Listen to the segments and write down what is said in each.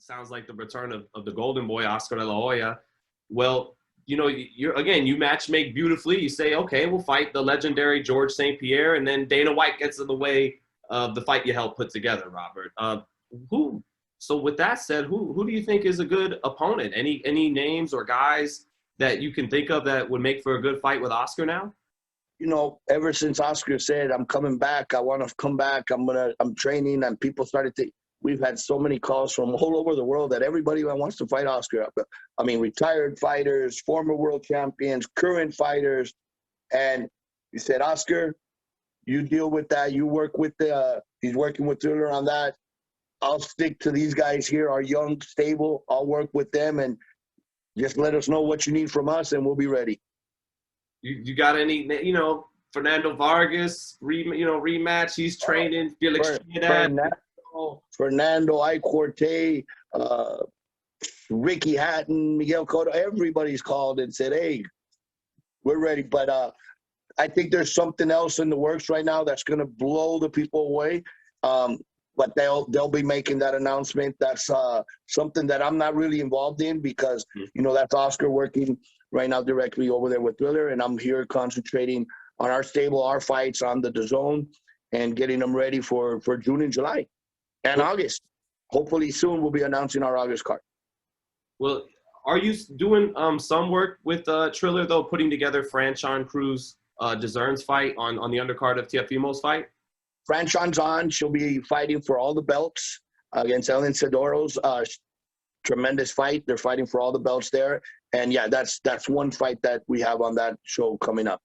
sounds like the return of the Golden Boy, Oscar de la Hoya. Well, you match make beautifully. You say, okay, we'll fight the legendary George St. Pierre, and then Dana White gets in the way of the fight you helped put together, Robert. So with that said, who do you think is a good opponent? Any names or guys that you can think of that would make for a good fight with Oscar now? Ever since Oscar said, I'm coming back, I want to come back, I'm training, and people started to, we've had so many calls from all over the world that everybody wants to fight Oscar. I mean, retired fighters, former world champions, current fighters. And he said, Oscar, you deal with that. You work with he's working with Thriller on that. I'll stick to these guys here, our young, stable. I'll work with them, and just let us know what you need from us, and we'll be ready. You got any, Fernando Vargas, rematch? He's training. Felix Fernando, Ike Corte, Ricky Hatton, Miguel Cotto, everybody's called and said, hey, we're ready. But I think there's something else in the works right now that's going to blow the people away. But they'll be making that announcement. That's something that I'm not really involved in because, that's Oscar working right now directly over there with Thriller, and I'm here concentrating on our stable, our fights on the DAZN, and getting them ready for June and July and August. Hopefully soon we'll be announcing our August card. Well, are you doing some work with Triller, though, putting together Franchon Cruz DAZN's fight on the undercard of Teofimo's fight? Franchon's on. She'll be fighting for all the belts against Ellen Sedoro's tremendous fight. They're fighting for all the belts there. And, yeah, that's one fight that we have on that show coming up.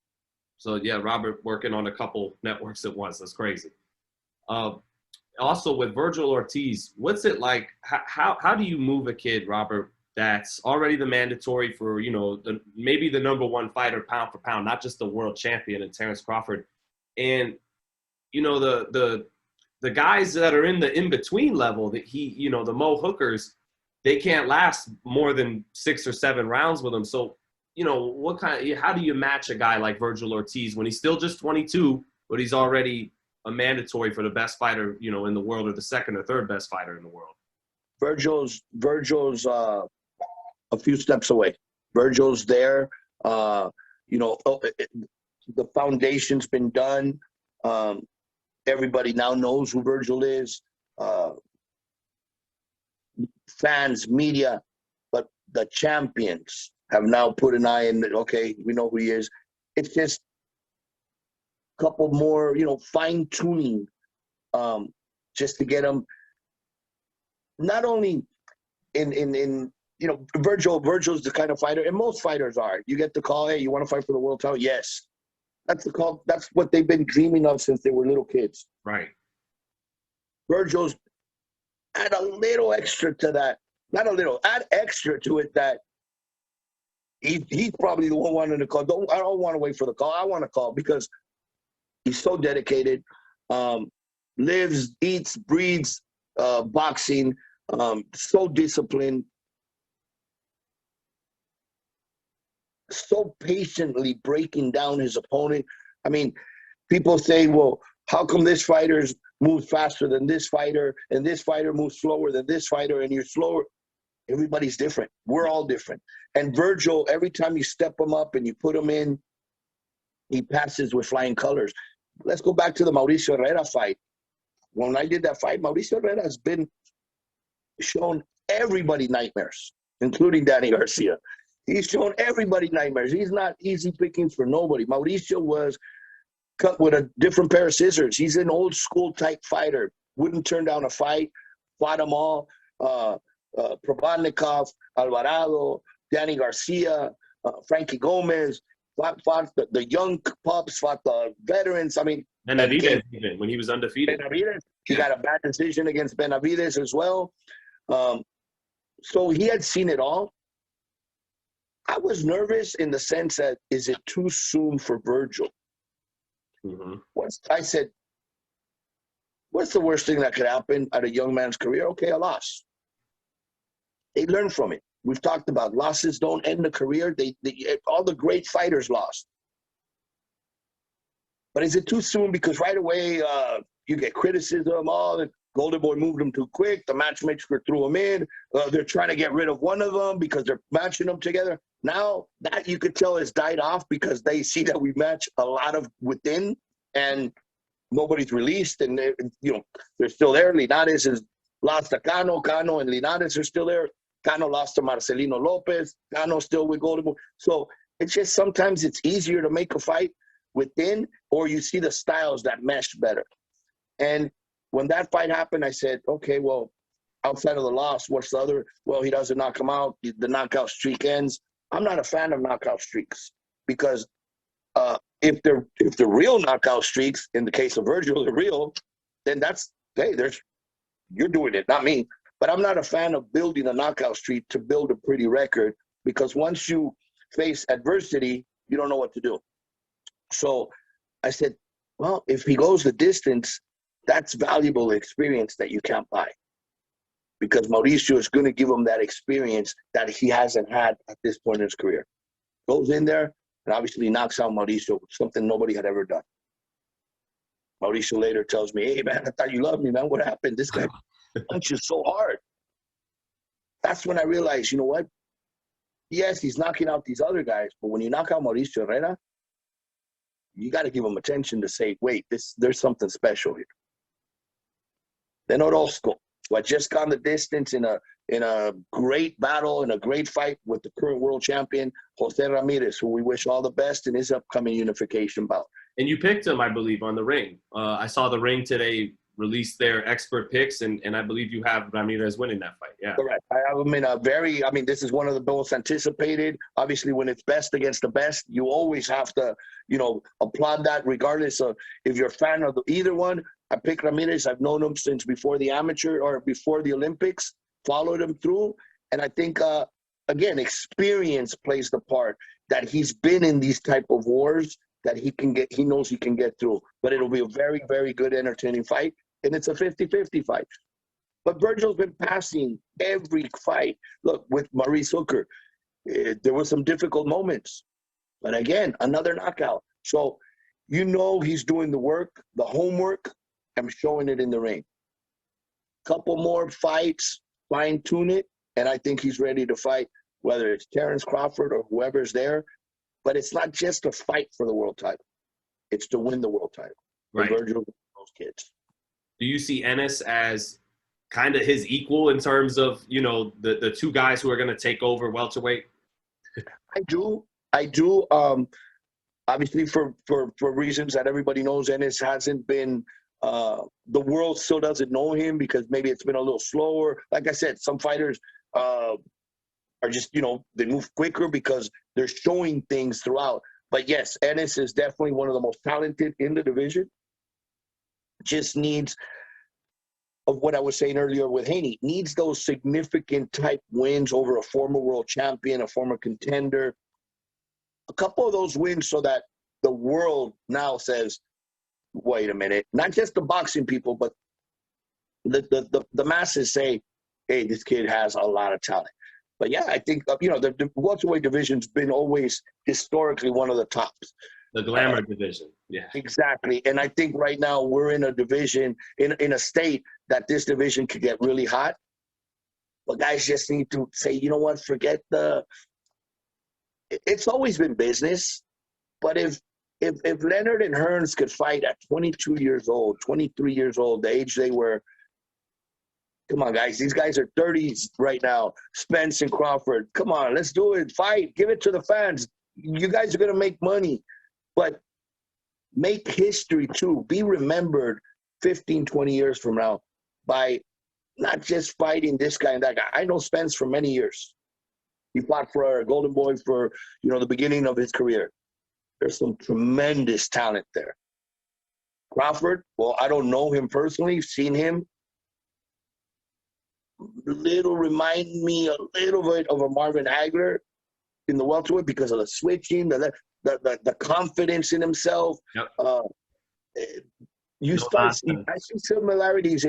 So, yeah, Robert working on a couple networks at once. That's crazy. Also, with Virgil Ortiz, what's it like? How do you move a kid, Robert, that's already the mandatory for, maybe the number one fighter pound for pound, not just the world champion in Terrence Crawford, and the guys that are in the in-between level, that the Mo hookers, they can't last more than 6 or 7 rounds with him. So, how do you match a guy like Virgil Ortiz when he's still just 22, but he's already a mandatory for the best fighter, in the world, or the second or third best fighter in the world? Virgil's a few steps away. Virgil's there. The foundation's been done. Everybody now knows who Virgil is. Fans, media, but the champions have now put an eye in it. Okay, we know who he is. It's just a couple more, fine tuning, just to get him. Not only in Virgil's the kind of fighter, and most fighters are. You get the call, hey, you want to fight for the world title? Yes. That's the call. That's what they've been dreaming of since they were little kids. Right. Virgil's add a little extra to that. Not a little. Add extra to it that he's probably the one wanting to call. I don't want to wait for the call. I want to call because he's so dedicated. Lives, eats, breathes boxing. So disciplined. So patiently breaking down his opponent. I mean, people say, well, how come this fighter moves faster than this fighter, and this fighter moves slower than this fighter, and you're slower? Everybody's different. We're all different. And Virgil, every time you step him up and you put him in, he passes with flying colors. Let's go back to the Mauricio Herrera fight. When I did that fight, Mauricio Herrera has been shown everybody nightmares, including Danny Garcia. He's shown everybody nightmares. He's not easy pickings for nobody. Mauricio was cut with a different pair of scissors. He's an old school type fighter. Wouldn't turn down a fight. Fought them all. Provodnikov, Alvarado, Danny Garcia, Frankie Gomez. Fought the young pups. Fought the veterans. I mean, Benavidez, even when he was undefeated. Benavidez. He got a bad decision against Benavidez as well. So he had seen it all. I was nervous in the sense that, is it too soon for Virgil? Mm-hmm. I said, what's the worst thing that could happen at a young man's career? Okay, a loss. They learn from it. We've talked about losses don't end the career. All the great fighters lost. But is it too soon? Because right away you get criticism. Goldenboy moved him too quick. The matchmaker threw him in. They're trying to get rid of one of them because they're matching them together. Now that you could tell has died off because they see that we match a lot of within and nobody's released. And, they're still there. Linares has lost to Cano. Cano and Linares are still there. Cano lost to Marcelino Lopez. Cano still with Goldenboy. So it's just sometimes it's easier to make a fight within, or you see the styles that mesh better. And when that fight happened, I said, okay, well, outside of the loss, what's the other? Well, he doesn't knock him out. The knockout streak ends. I'm not a fan of knockout streaks because if they're real knockout streaks, in the case of Virgil, they're real, then that's, hey, you're doing it, not me. But I'm not a fan of building a knockout streak to build a pretty record because once you face adversity, you don't know what to do. So I said, well, if he goes the distance, that's valuable experience that you can't buy because Mauricio is going to give him that experience that he hasn't had at this point in his career. Goes in there and obviously knocks out Mauricio, something nobody had ever done. Mauricio later tells me, hey, man, I thought you loved me, man. What happened? This guy punches so hard. That's when I realized, you know what? Yes, he's knocking out these other guys, but when you knock out Mauricio Herrera, you got to give him attention to say, wait, there's something special here. Then Orozco, who had just gone the distance in a great battle, in a great fight with the current world champion, Jose Ramirez, who we wish all the best in his upcoming unification bout. And you picked him, I believe, on the Ring. I saw the Ring today release their expert picks, and I believe you have Ramirez winning that fight. Yeah, correct. I have him in this is one of the most anticipated. Obviously, when it's best against the best, you always have to, applaud that regardless of if you're a fan of either one. I pick Ramirez. I've known him since before the amateur or before the Olympics, followed him through. And I think, again, experience plays the part that he's been in these type of wars that he knows he can get through. But it'll be a very, very good, entertaining fight. And it's a 50-50 fight. But Virgil's been passing every fight. Look, with Maurice Hooker, there were some difficult moments. But again, another knockout. So he's doing the work, the homework. I'm showing it in the ring. Couple more fights, fine-tune it, and I think he's ready to fight, whether it's Terence Crawford or whoever's there. But it's not just a fight for the world title. It's to win the world title. Right. Virgil, those kids. Do you see Ennis as kind of his equal in terms of, the two guys who are going to take over welterweight? I do. Obviously, for reasons that everybody knows, Ennis hasn't been the world still doesn't know him because maybe it's been a little slower. Like I said, some fighters are just, they move quicker because they're showing things throughout. But yes, Ennis is definitely one of the most talented in the division. Just needs, of what I was saying earlier with Haney, needs those significant type wins over a former world champion, a former contender. A couple of those wins so that the world now says, wait a minute, not just the boxing people, but the masses say, hey, this kid has a lot of talent. But yeah, I think, the welterweight division's been always historically one of the tops. The glamour division, yeah. Exactly. And I think right now we're in a division, in a state that this division could get really hot. But guys just need to say, you know what, forget it's always been business. But if Leonard and Hearns could fight at 22 years old, 23 years old, the age they were, come on, guys. These guys are 30s right now. Spence and Crawford. Come on, let's do it. Fight. Give it to the fans. You guys are going to make money. But make history, too. Be remembered 15, 20 years from now by not just fighting this guy and that guy. I know Spence for many years. He fought for Goldenboy for, the beginning of his career. There's some tremendous talent there. Crawford, well, I don't know him personally. Seen him. Remind me a little bit of a Marvin Hagler in the welterweight because of the switching, the confidence in himself. Yep. I see similarities.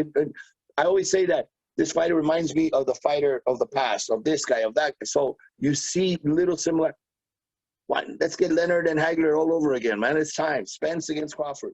I always say that this fighter reminds me of the fighter of the past, of this guy, of that guy. So you see little similar. Let's get Leonard and Hagler all over again, man. It's time. Spence against Crawford.